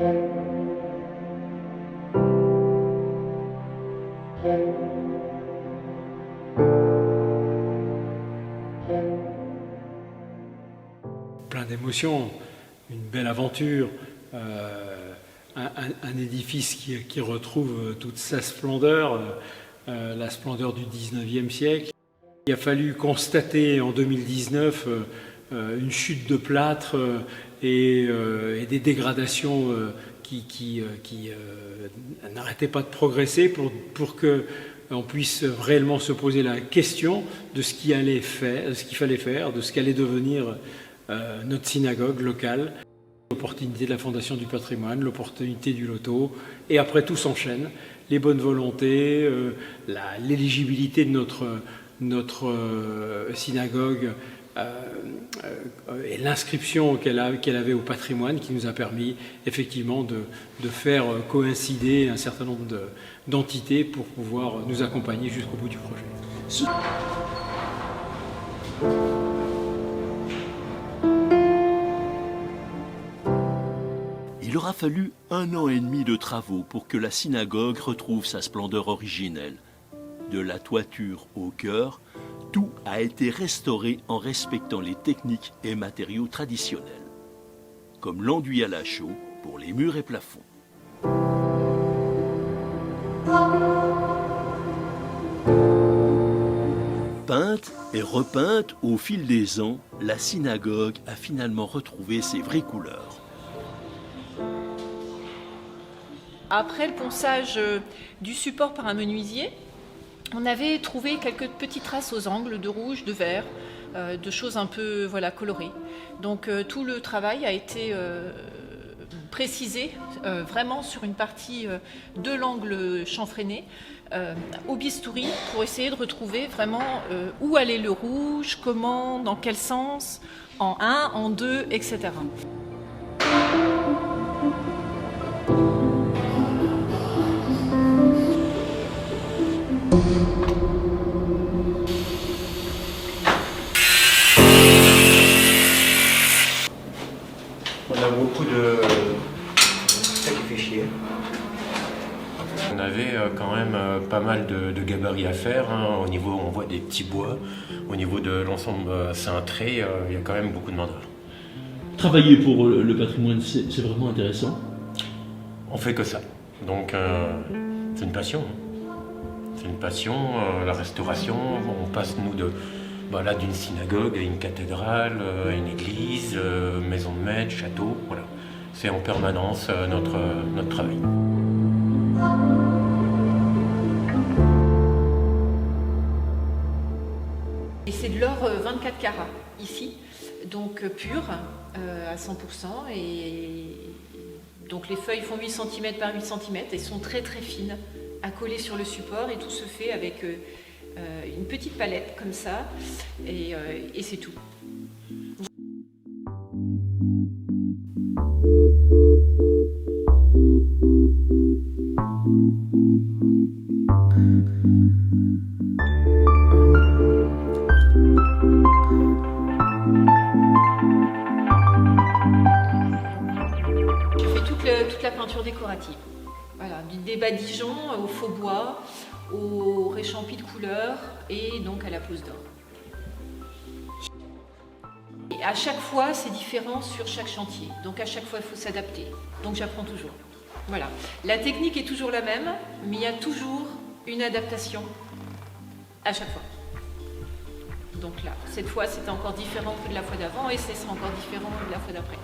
Plein d'émotions, une belle aventure, un édifice qui retrouve toute sa splendeur, la splendeur du 19e siècle. Il a fallu constater en 2019 une chute de plâtre et des dégradations qui n'arrêtaient pas de progresser pour qu'on puisse réellement se poser la question de ce qu'il fallait faire, de ce qu'allait devenir notre synagogue locale. L'opportunité de la Fondation du patrimoine, l'opportunité du loto, et après tout s'enchaîne. Les bonnes volontés, l'éligibilité de notre synagogue et l'inscription qu'elle avait au patrimoine qui nous a permis effectivement de faire coïncider un certain nombre d'entités pour pouvoir nous accompagner jusqu'au bout du projet. Il aura fallu 1 an et demi de travaux pour que la synagogue retrouve sa splendeur originelle. De la toiture au chœur, tout a été restauré en respectant les techniques et matériaux traditionnels, comme l'enduit à la chaux pour les murs et plafonds. Peinte et repeinte au fil des ans, la synagogue a finalement retrouvé ses vraies couleurs. Après le ponçage du support par un menuisier, on avait trouvé quelques petites traces aux angles de rouge, de vert, de choses un peu colorées. Donc tout le travail a été précisé vraiment sur une partie de l'angle chanfreiné au bistouri pour essayer de retrouver vraiment où allait le rouge, comment, dans quel sens, en 1, en 2, etc. On a beaucoup de... ça qui fait chier. On avait quand même pas mal de gabarits à faire. Au niveau, on voit des petits bois. Au niveau de l'ensemble cintré, il y a quand même beaucoup de mandats. Travailler pour le patrimoine, c'est vraiment intéressant. On fait que ça. Donc c'est une passion. C'est une passion, la restauration. On passe nous d'une synagogue à une cathédrale, à une église, maison de maître, château, voilà. C'est en permanence notre travail. Et c'est de l'or 24 carats ici, donc pur à 100%. Et donc les feuilles font 8 cm par 8 cm et sont très très fines à coller sur le support, et tout se fait avec une petite palette comme ça, et c'est tout. Je fais toute la peinture décorative. Voilà, des badigeons au faux bois, au réchampi de couleurs et donc à la pose d'or. Et à chaque fois, c'est différent sur chaque chantier. Donc à chaque fois, il faut s'adapter. Donc j'apprends toujours. Voilà. La technique est toujours la même, mais il y a toujours une adaptation à chaque fois. Donc là, cette fois, c'était encore différent que de la fois d'avant et ce sera encore différent de la fois d'après.